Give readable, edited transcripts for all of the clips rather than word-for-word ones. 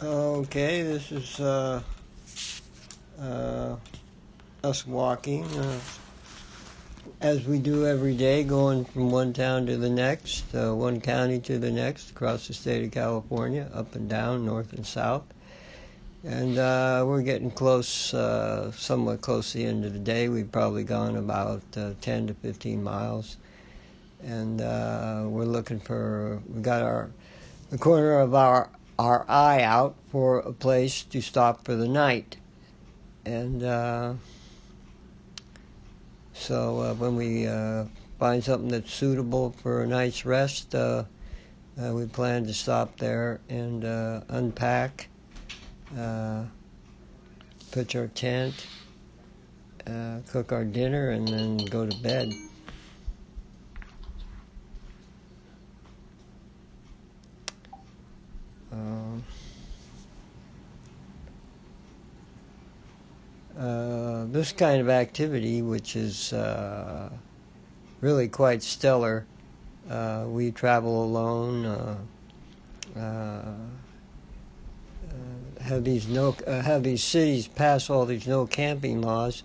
Okay, this is uh, us walking as we do every day, going from one town to the next, one county to the next, across the state of California, up and down, north and south. And we're getting close, somewhat close to the end of the day. We've probably gone about 10 to 15 miles. And we're looking for, we got the corner of our eye out for a place to stop for the night. And so when we find something that's suitable for a night's rest, we plan to stop there and unpack, pitch our tent, cook our dinner, and then go to bed. This kind of activity, which is really quite stellar, we travel alone. Have these cities pass all these no camping laws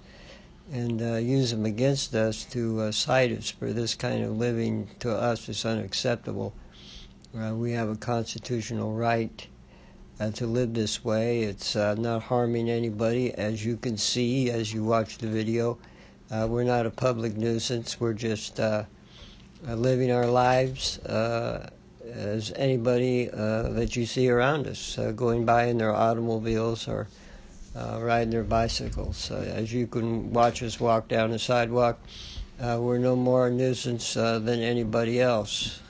and use them against us to cite us for this kind of living. To us is unacceptable. We have a constitutional right to live this way. It's not harming anybody, as you can see as you watch the video. We're not a public nuisance. We're just living our lives as anybody that you see around us, going by in their automobiles or riding their bicycles. As you can watch us walk down the sidewalk, we're no more a nuisance than anybody else.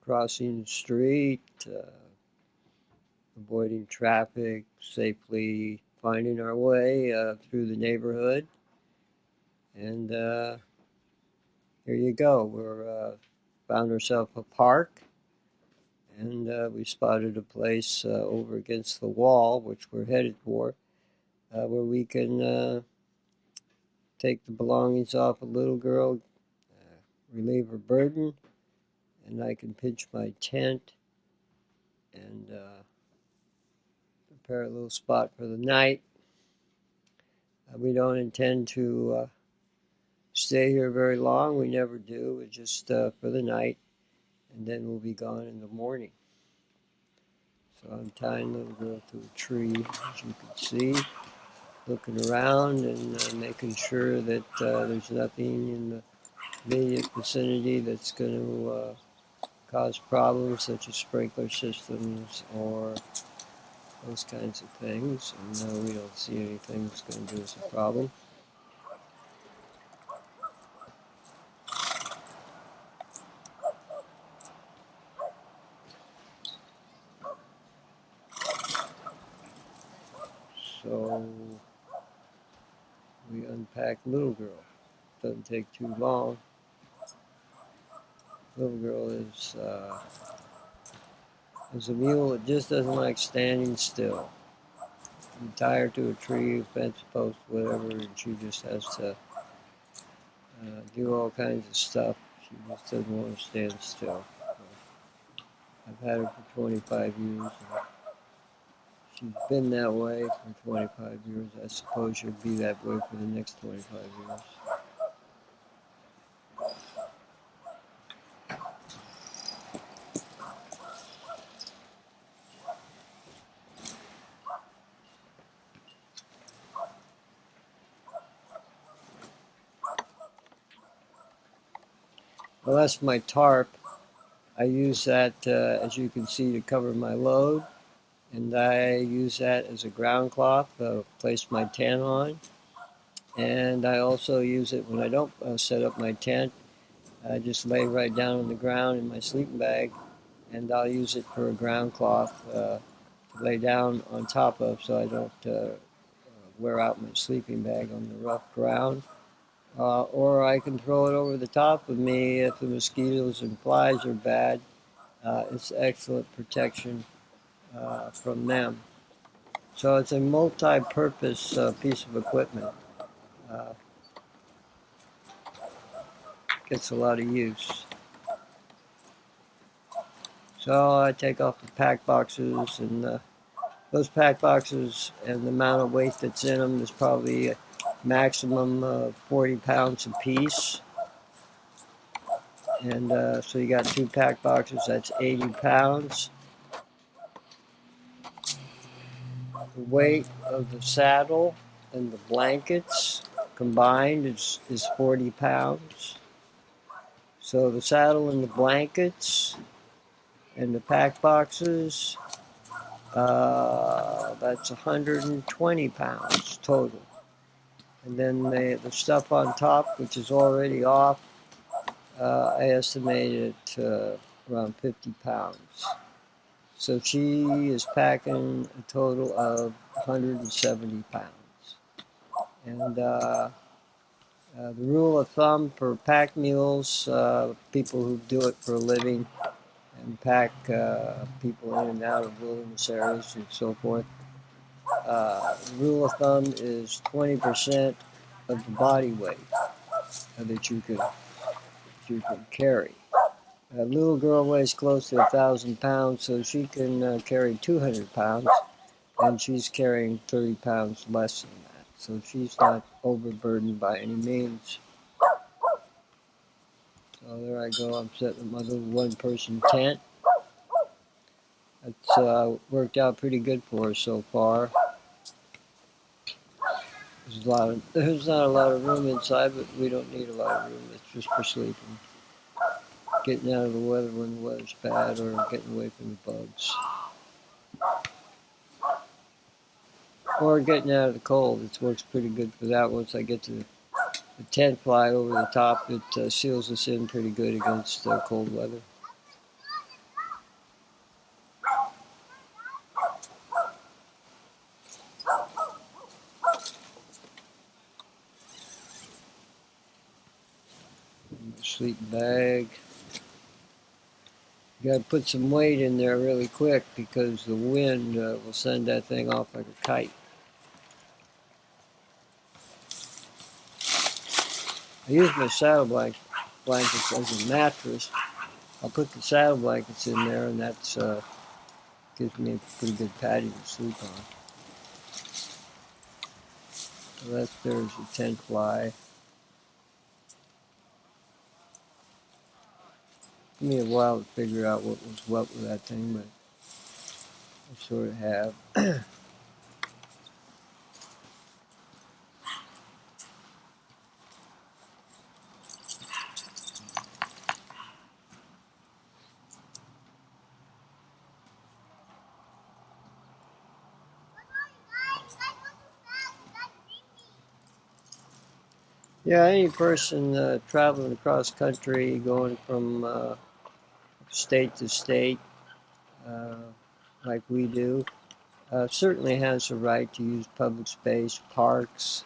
Crossing the street, avoiding traffic, safely finding our way through the neighborhood. And here you go. We're found ourselves a park, and we spotted a place over against the wall, which we're headed for, where we can take the belongings off a little girl, relieve her burden, and I can pitch my tent and prepare a little spot for the night. We don't intend to stay here very long. We never do. It's just for the night, and then we'll be gone in the morning. So I'm tying the little girl to a tree, as you can see, looking around and making sure that there's nothing in the immediate vicinity that's going to cause problems, such as sprinkler systems or those kinds of things. And no, we don't see anything that's going to give us a problem. So we unpack little girl. Doesn't take too long. Little girl is a mule that just doesn't like standing still. You tie her to a tree, a fence post, whatever, and she just has to do all kinds of stuff. She just doesn't want to stand still. I've had her for 25 years. She's been that way for 25 years. I suppose she'll be that way for the next 25 years. Well, that's my tarp. I use that, as you can see, to cover my load. And I use that as a ground cloth to place my tent on. And I also use it when I don't set up my tent. I just lay right down on the ground in my sleeping bag, and I'll use it for a ground cloth to lay down on top of, so I don't wear out my sleeping bag on the rough ground. Or I can throw it over the top of me if the mosquitoes and flies are bad. It's excellent protection from them. So it's a multi-purpose piece of equipment. Uh, Gets a lot of use. So I take off the pack boxes, and those pack boxes and the amount of weight that's in them is probably a maximum of 40 pounds apiece. And so you got 2 pack boxes, that's 80 pounds. The weight of the saddle and the blankets combined is 40 pounds. So the saddle and the blankets and the pack boxes, that's 120 pounds total. And then the stuff on top, which is already off, I estimated around 50 pounds. So she is packing a total of 170 pounds. And the rule of thumb for pack mules, people who do it for a living and pack people in and out of wilderness areas and so forth, the rule of thumb is 20% of the body weight that you can carry. A little girl weighs close to 1,000 pounds, so she can carry 200 pounds, and she's carrying 30 pounds less than that. So she's not overburdened by any means. So there I go. I'm setting up my little one-person tent. It's worked out pretty good for us so far. There's not a lot of room inside, but we don't need a lot of room. It's just for sleeping. Getting out of the weather when the weather's bad, or getting away from the bugs. Or getting out of the cold. It works pretty good for that. Once I get the tent fly over the top, it seals us in pretty good against cold weather. Sleeping bag. You got to put some weight in there really quick because the wind will send that thing off like a kite. I use my saddle blankets as a mattress. I'll put the saddle blankets in there, and that gives me a pretty good patio to sleep on. So there's the tent fly. Took me a while to figure out what was what with that thing, but I sort of have. Yeah, any person traveling across country, going from state to state, uh, like we do, certainly has the right to use public space, parks,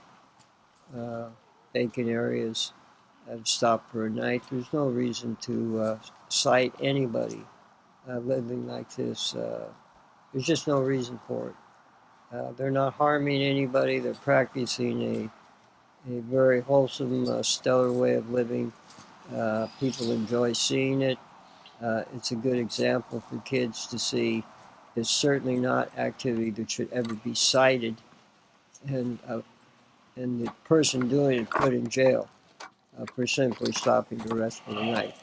vacant areas, and stop for a night. There's no reason to cite anybody living like this. There's just no reason for it. They're not harming anybody. They're practicing a very wholesome, stellar way of living. People enjoy seeing it. It's a good example for kids to see. It's certainly not activity that should ever be cited, and the person doing it put in jail for simply stopping to rest for the night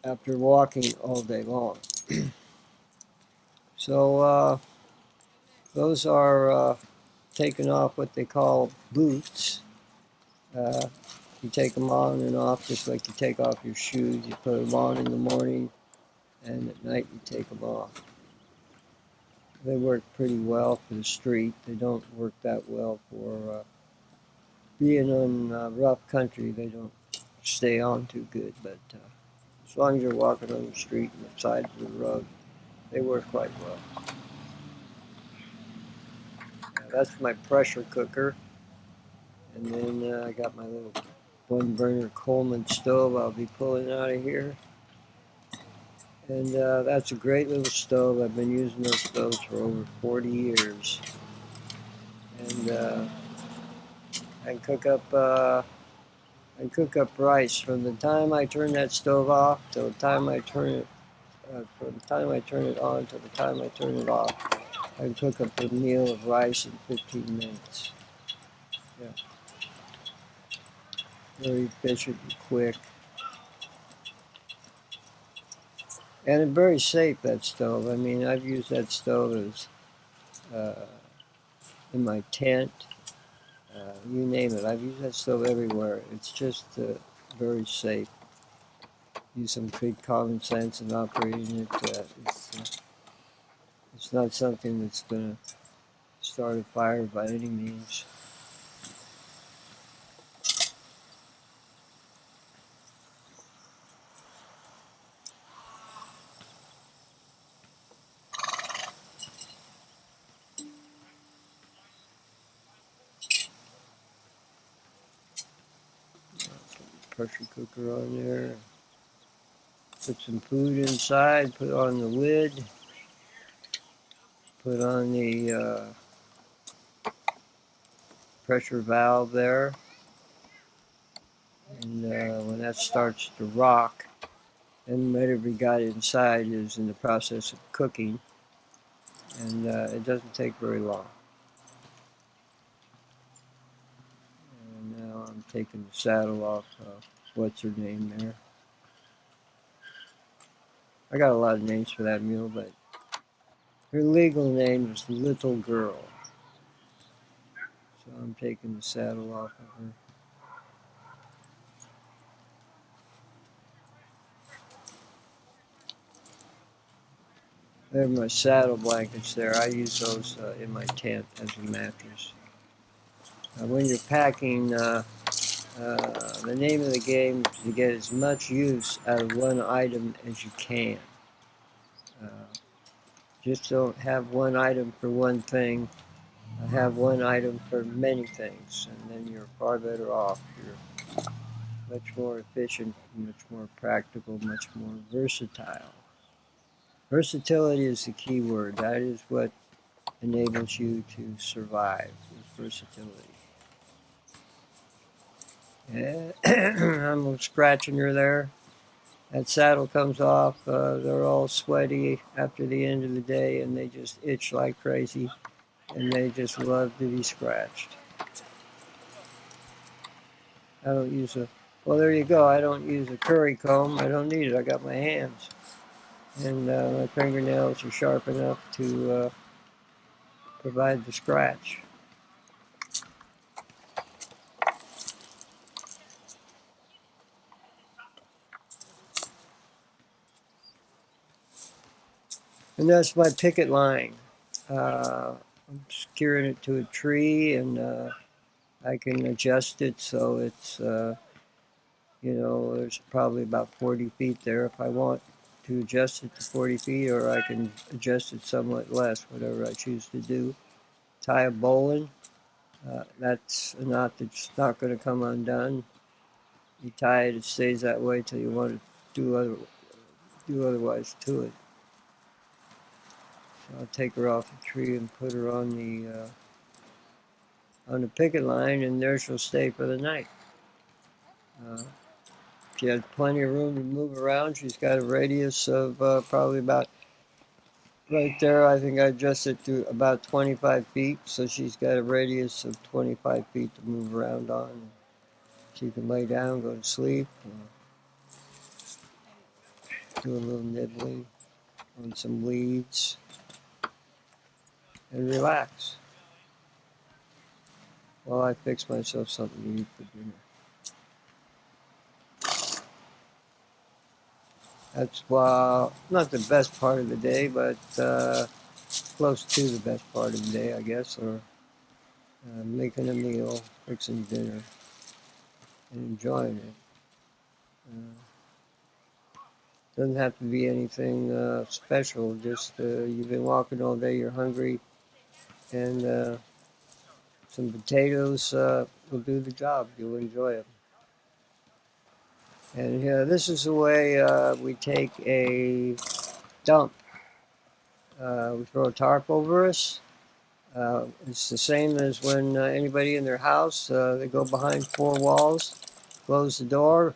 after walking all day long. So those are taking off what they call boots. You take them on and off just like you take off your shoes. You put them on in the morning, and at night you take them off. They work pretty well for the street. They don't work that well for being on rough country. They don't stay on too good, but as long as you're walking on the street and the side of the road, they work quite well. That's my pressure cooker. And then I got my little one burner Coleman stove I'll be pulling out of here. And that's a great little stove. I've been using those stoves for over 40 years. And I can cook up rice from the time I turn that stove off till the time I turn it from the time I turn it on to the time I turn it off, I cook up a meal of rice in 15 minutes. Yeah, very efficient and quick. And it's very safe, that stove. I mean, I've used that stove as in my tent, you name it. I've used that stove everywhere. It's just very safe. Use some good common sense in operating it. It's not something that's going to start a fire by any means. Pressure cooker on there. Put some food inside. Put on the lid. Put on the pressure valve there. And when that starts to rock, and whatever we got inside is in the process of cooking, and it doesn't take very long. And now I'm taking the saddle off. What's her name there? I got a lot of names for that mule, but her legal name is Little Girl. So I'm taking the saddle off of her. There are my saddle blankets there. I use those in my tent as a mattress. When you're packing, the name of the game is to get as much use out of one item as you can. Just don't have one item for one thing. Have one item for many things, and then you're far better off. You're much more efficient, much more practical, much more versatile. Versatility is the key word. That is what enables you to survive, is versatility. I'm scratching her there. That saddle comes off. They're all sweaty after the end of the day, and they just itch like crazy, and they just love to be scratched. I don't use well, there you go. I don't use a curry comb. I don't need it. I got my hands. And my fingernails are sharp enough to provide the scratch. And that's my picket line. I'm securing it to a tree, and I can adjust it so it's, there's probably about 40 feet there if I want to adjust it to 40 feet, or I can adjust it somewhat less, whatever I choose to do. Tie a bowline. That's a knot that's not going to come undone. You tie it, it stays that way till you want to do otherwise to it. So I'll take her off the tree and put her on the picket line, and there she'll stay for the night. She has plenty of room to move around. She's got a radius of probably about right there. I think I adjust it to about 25 feet, so she's got a radius of 25 feet to move around on. She can lay down, go to sleep, do a little nibbling on some leaves, and relax while I fix myself something to eat for dinner. That's not the best part of the day, but close to the best part of the day, I guess, or making a meal, fixing dinner, and enjoying it. Doesn't have to be anything special, just you've been walking all day, you're hungry, and some potatoes will do the job. You'll enjoy it. And this is the way we take a dump. We throw a tarp over us. It's the same as when anybody in their house, they go behind four walls, close the door,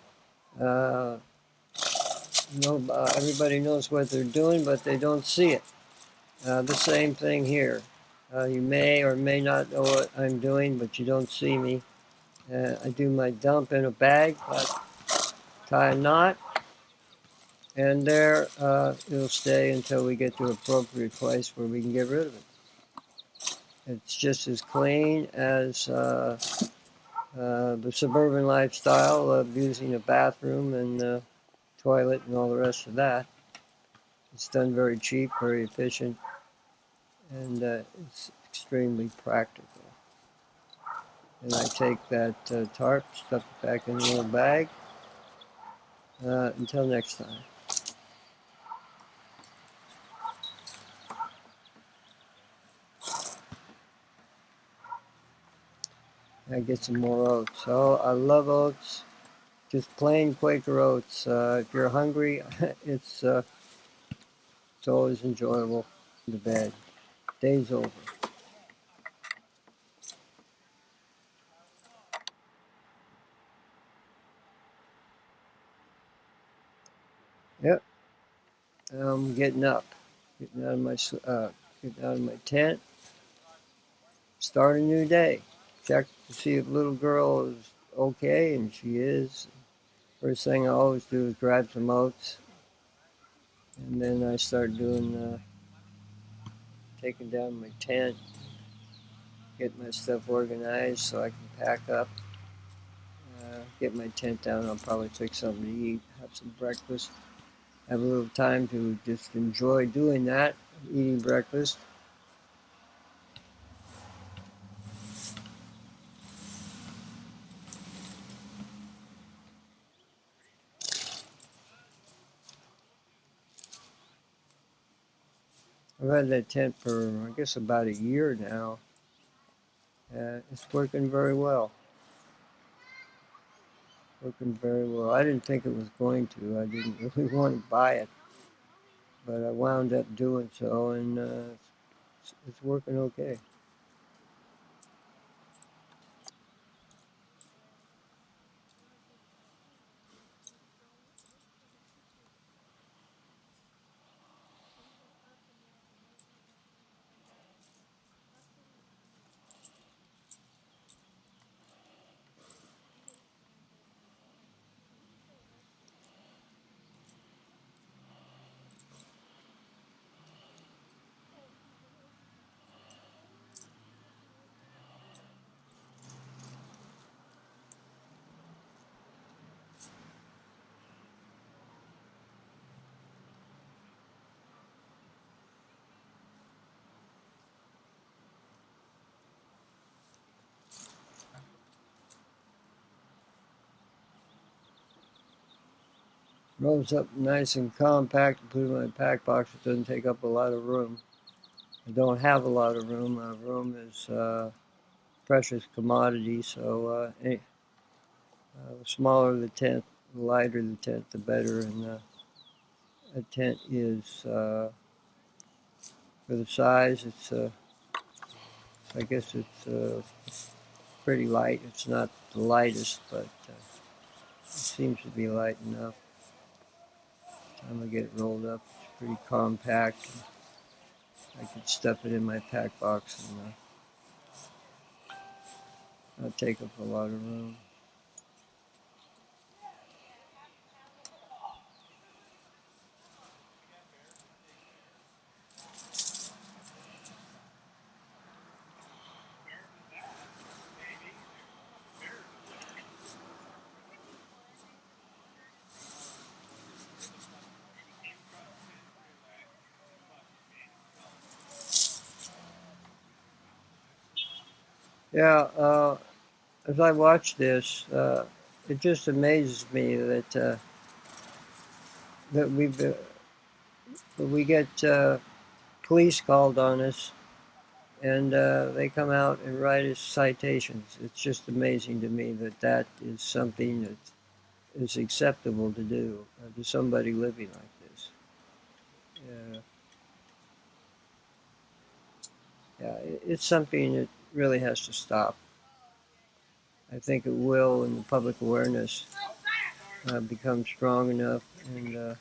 Everybody knows what they're doing, but they don't see it. The same thing here. You may or may not know what I'm doing, but you don't see me. I do my dump in a bag, tie a knot, and there it'll stay until we get to an appropriate place where we can get rid of it. It's just as clean as the suburban lifestyle of using a bathroom and toilet and all the rest of that. It's done very cheap, very efficient, and it's extremely practical. And I take that tarp, stuff it back in a little bag. Until next time. I get some more oats. Oh, I love oats. Just plain Quaker oats. If you're hungry, it's always enjoyable. The bed. Day's over. Yep. I'm getting up. Getting getting out of my tent. Start a new day. Check to see if little girl is okay, and she is. First thing I always do is grab some oats, and then I start doing taking down my tent, get my stuff organized so I can pack up. Get my tent down. I'll probably fix something to eat, have some breakfast, have a little time to just enjoy doing that, eating breakfast. I've had that tent for, I guess, about a year now. It's working very well. Working very well. I didn't think it was going to. I didn't really want to buy it, but I wound up doing so, and it's working okay. Rolls up nice and compact. Put it in my pack box. It doesn't take up a lot of room. I don't have a lot of room. Room is precious commodity, so the smaller the tent, the lighter the tent, the better. And a tent is, for the size, I guess it's pretty light. It's not the lightest, but it seems to be light enough. Time I get it rolled up, it's pretty compact. I could stuff it in my pack box and not take up a lot of room. Yeah, as I watch this, it just amazes me that we get police called on us, and they come out and write us citations. It's just amazing to me that is something that is acceptable to do to somebody living like this. Yeah, it's something that really has to stop. I think it will when the public awareness becomes strong enough, and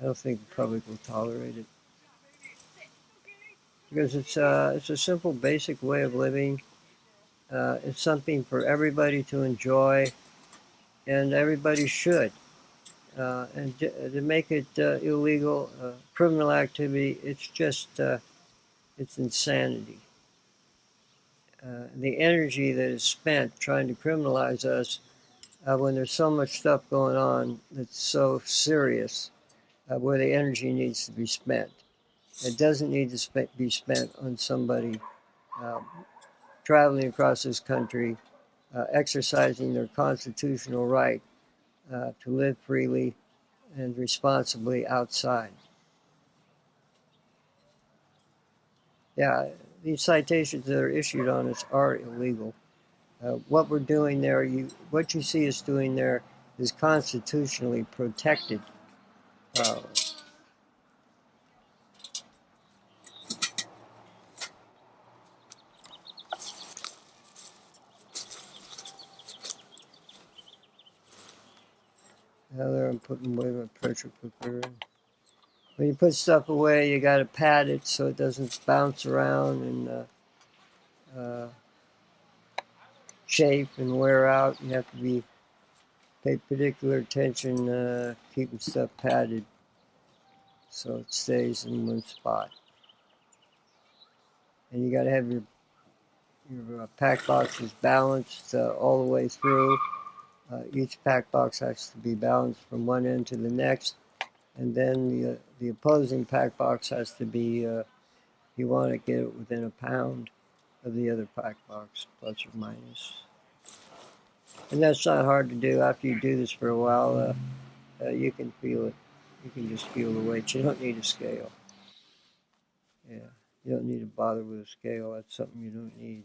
I don't think the public will tolerate it because it's a simple, basic way of living. It's something for everybody to enjoy, and everybody should. And to make it illegal, criminal activity, it's just it's insanity. The energy that is spent trying to criminalize us when there's so much stuff going on that's so serious, where the energy needs to be spent. It doesn't need to be spent on somebody uh, traveling across this country, exercising their constitutional right to live freely and responsibly outside. Yeah, these citations that are issued on us are illegal. What we're doing there, what you see us doing there, is constitutionally protected. Uh, now there I'm putting away my pressure cooker. When you put stuff away, you got to pat it so it doesn't bounce around and uh, chafe and wear out. You have to pay particular attention keeping stuff padded so it stays in one spot. And you got to have your pack boxes balanced all the way through. Each pack box has to be balanced from one end to the next, and then the opposing pack box has to be. You want to get it within a pound of the other pack box, plus or minus. And that's not hard to do. After you do this for a while, you can feel it. You can just feel the weight. You don't need a scale. Yeah, you don't need to bother with a scale. That's something you don't need.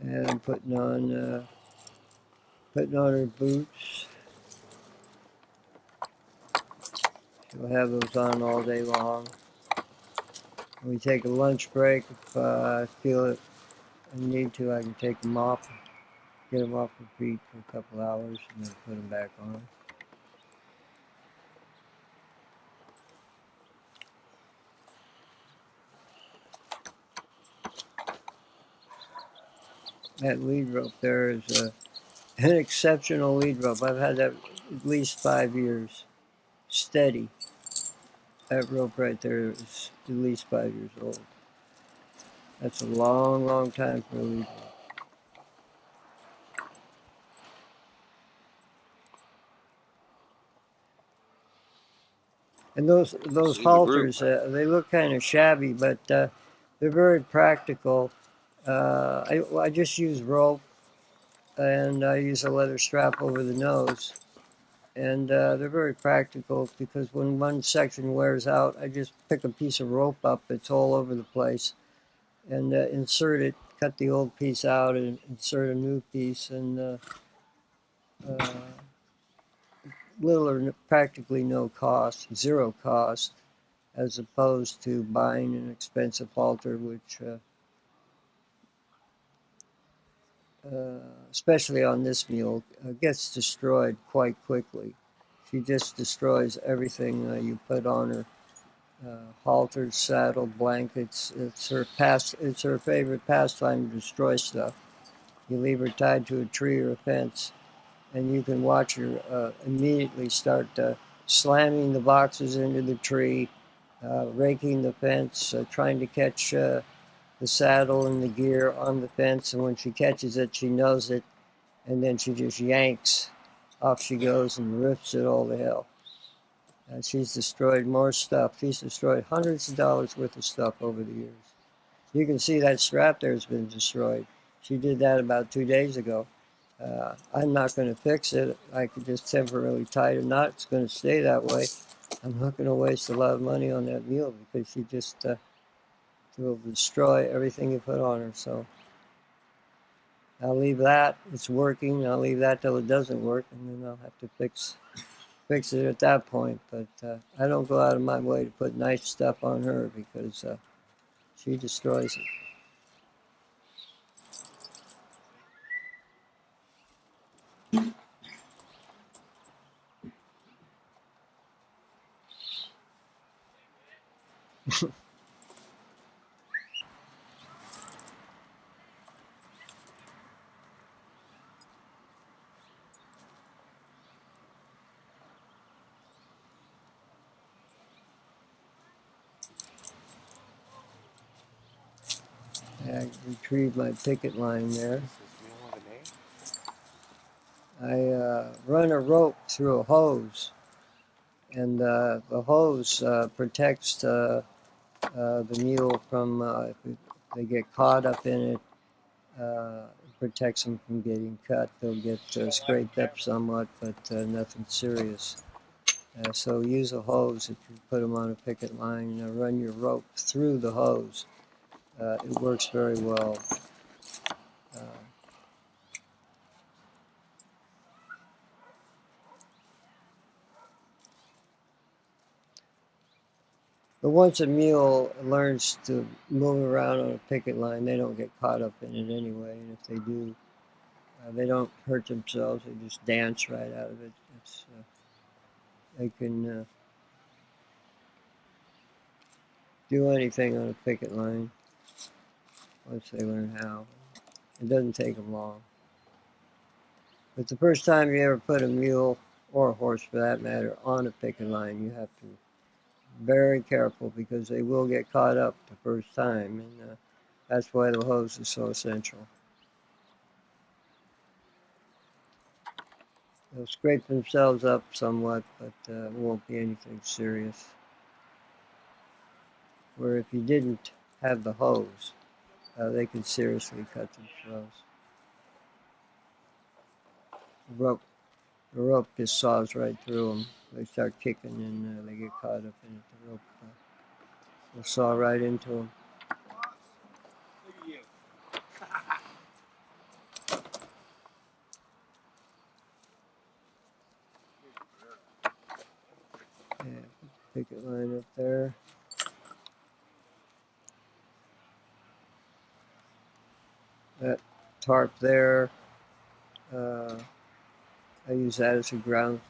And I'm putting on her boots. She'll have those on all day long. When we take a lunch break, if I feel it, I need to, I can take them off, get them off her feet for a couple hours, and then put them back on. That lead rope there is an exceptional lead rope. I've had that at least 5 years, steady. That rope right there is at least 5 years old. That's a long, long time for a lead rope. And those halters, they look kind of shabby, but they're very practical. I just use rope, and I use a leather strap over the nose. And they're very practical because when one section wears out, I just pick a piece of rope up that's all over the place and insert it, cut the old piece out and insert a new piece, and little or practically no cost, zero cost, as opposed to buying an expensive halter, which especially on this mule, gets destroyed quite quickly. She just destroys everything you put on her. Halters, saddle, blankets. It's her favorite pastime to destroy stuff. You leave her tied to a tree or a fence, and you can watch her immediately start slamming the boxes into the tree, raking the fence, trying to catch the saddle and the gear on the fence. And when she catches it, she knows it, and then she just yanks. Off she goes and rips it all to hell. She's destroyed more stuff. She's destroyed hundreds of dollars worth of stuff over the years. You can see that strap there has been destroyed. She did that about 2 days ago. I'm not going to fix it. I could just temporarily tie a knot. It's going to stay that way. I'm not going to waste a lot of money on that mule because she just will destroy everything you put on her. So I'll leave that. It's working. I'll leave that till it doesn't work, and then I'll have to fix it at that point. But I don't go out of my way to put nice stuff on her because she destroys it. I retrieved my picket line there. I run a rope through a hose, and the hose protects the mule from if they get caught up in it. Protects them from getting cut. They'll get scraped up somewhat, but nothing serious. So use a hose if you put them on a picket line. Run your rope through the hose. It works very well. But once a mule learns to move around on a picket line, they don't get caught up in it anyway. And if they do, they don't hurt themselves. They just dance right out of it. They can do anything on a picket line once they learn how. It doesn't take them long. But the first time you ever put a mule, or a horse for that matter, on a picket line, you have to be very careful because they will get caught up the first time. And that's why the hose is so essential. They'll scrape themselves up somewhat, but it won't be anything serious. Where if you didn't have the hose, they could seriously cut themselves. The rope just saws right through them. They start kicking and they get caught up in it. The rope will saw right into them. Yeah, picket line up there. That tarp there, I use that as a ground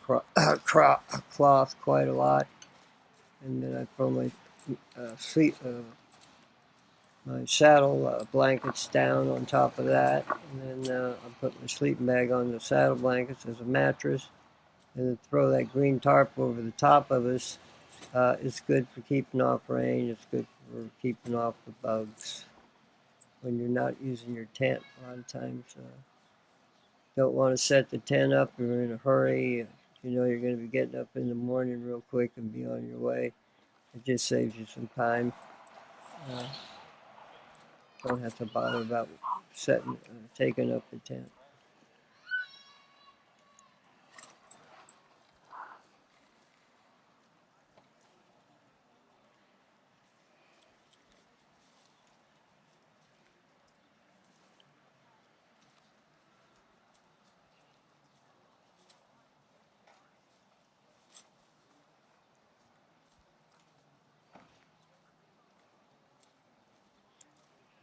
cloth quite a lot. And then I throw my my saddle blankets down on top of that, and then I put my sleeping bag on the saddle blankets as a mattress, and then throw that green tarp over the top of us. It's good for keeping off rain. It's good for keeping off the bugs when you're not using your tent. A lot of times, don't want to set the tent up. You're in a hurry. You know you're going to be getting up in the morning real quick and be on your way. It just saves you some time. Don't have to bother about taking up the tent.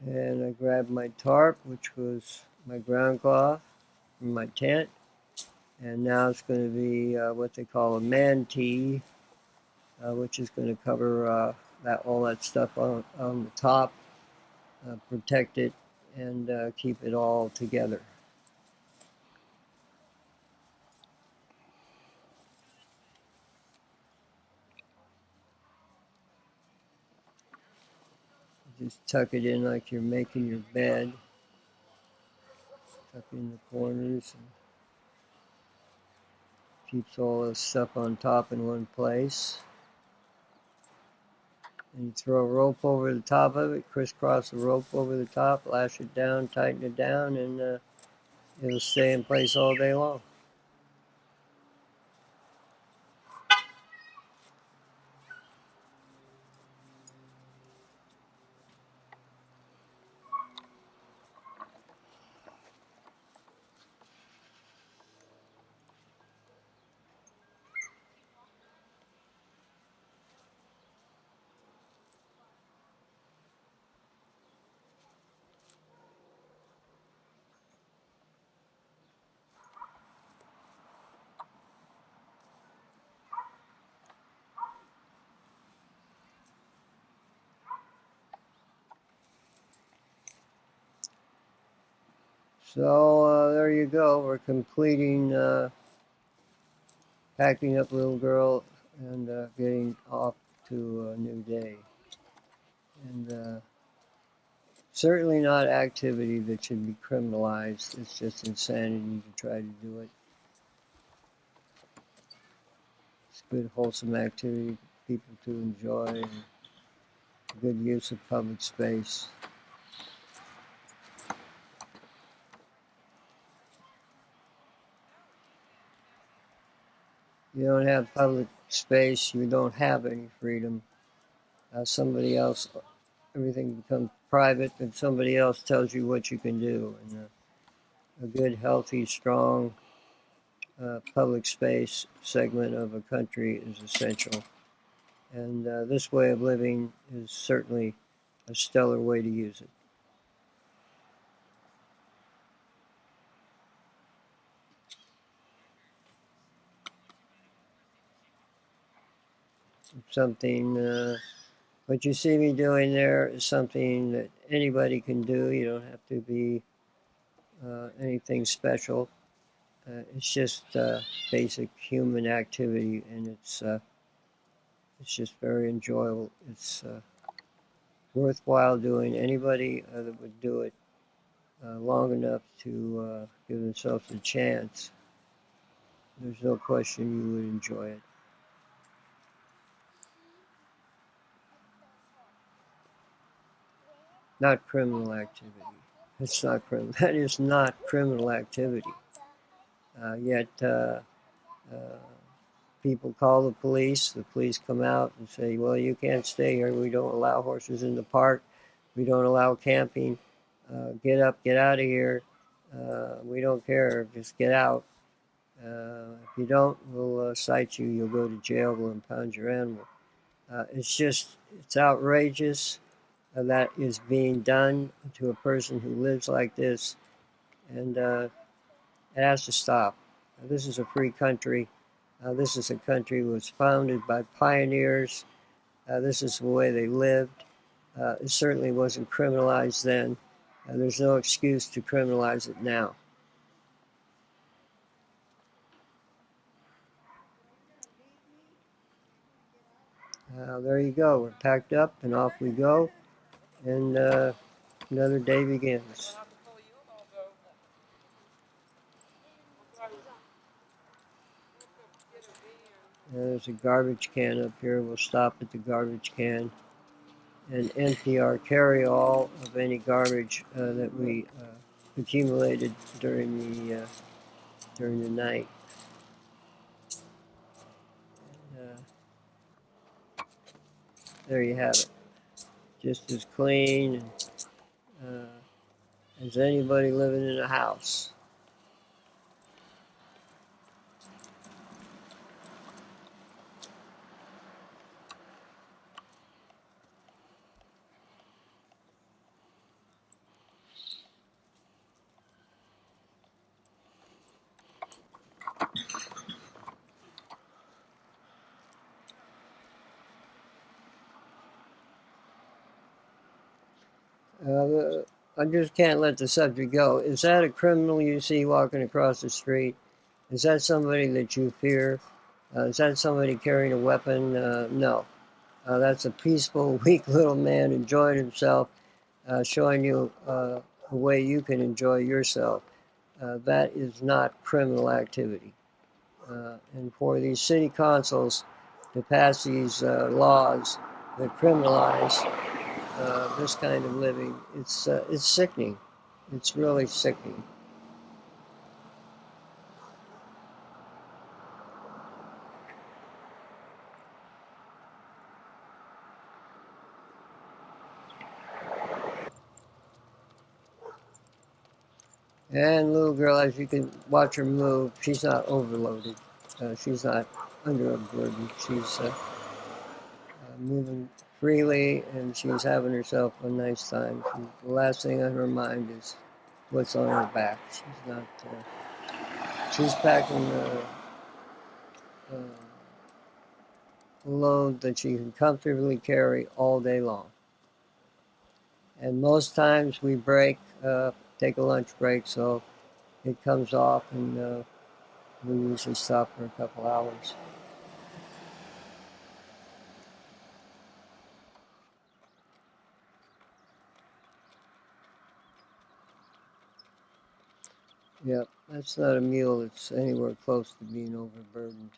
And I grabbed my tarp, which was my ground cloth from my tent, and now it's going to be what they call a mantee, which is going to cover all that stuff on the top, protect it, and keep it all together. Just tuck it in like you're making your bed. Tuck in the corners and keeps all the stuff on top in one place. And you throw a rope over the top of it, crisscross the rope over the top, lash it down, tighten it down, and it'll stay in place all day long. So there you go. We're completing packing up little girl and getting off to a new day. And certainly not activity that should be criminalized. It's just insanity to try to do it. It's good, wholesome activity for people to enjoy and good use of public space. You don't have public space, you don't have any freedom. Somebody else, everything becomes private, and somebody else tells you what you can do. And a good, healthy, strong public space segment of a country is essential. And this way of living is certainly a stellar way to use it. Something, what you see me doing there is something that anybody can do. You don't have to be anything special. It's just basic human activity, and it's just very enjoyable. It's worthwhile doing. Anybody that would do it long enough to give themselves a chance, there's no question you would enjoy it. Not criminal activity. It's not criminal. That is not criminal activity. Yet people call the police. The police come out and say, "Well, you can't stay here. We don't allow horses in the park. We don't allow camping. Get up, get out of here. We don't care. Just get out. If you don't, we'll cite you. You'll go to jail. We'll impound your animal." It's outrageous that is being done to a person who lives like this, and it has to stop. This is a free country. This is a country that was founded by pioneers. This is the way they lived. It certainly wasn't criminalized then. There's no excuse to criminalize it now. There you go. We're packed up and off we go. And another day begins. There's a garbage can up here. We'll stop at the garbage can and empty our carry-all of any garbage that we accumulated during the night. There you have it. Just as clean as anybody living in a house. I just can't let the subject go. Is that a criminal you see walking across the street? Is that somebody that you fear? Is that somebody carrying a weapon? No. That's a peaceful, weak little man enjoying himself, showing you a way you can enjoy yourself. That is not criminal activity. And for these city councils to pass these laws that criminalize this kind of living, it's sickening. It's really sickening. And little girl, as you can watch her move, she's not overloaded. She's not under a burden. She's moving freely, and she's having herself a nice time. The last thing on her mind is what's on her back. She's not. She's packing a load that she can comfortably carry all day long. And most times we break, take a lunch break, so it comes off, and we usually stop for a couple hours. Yep, that's not a mule that's anywhere close to being overburdened.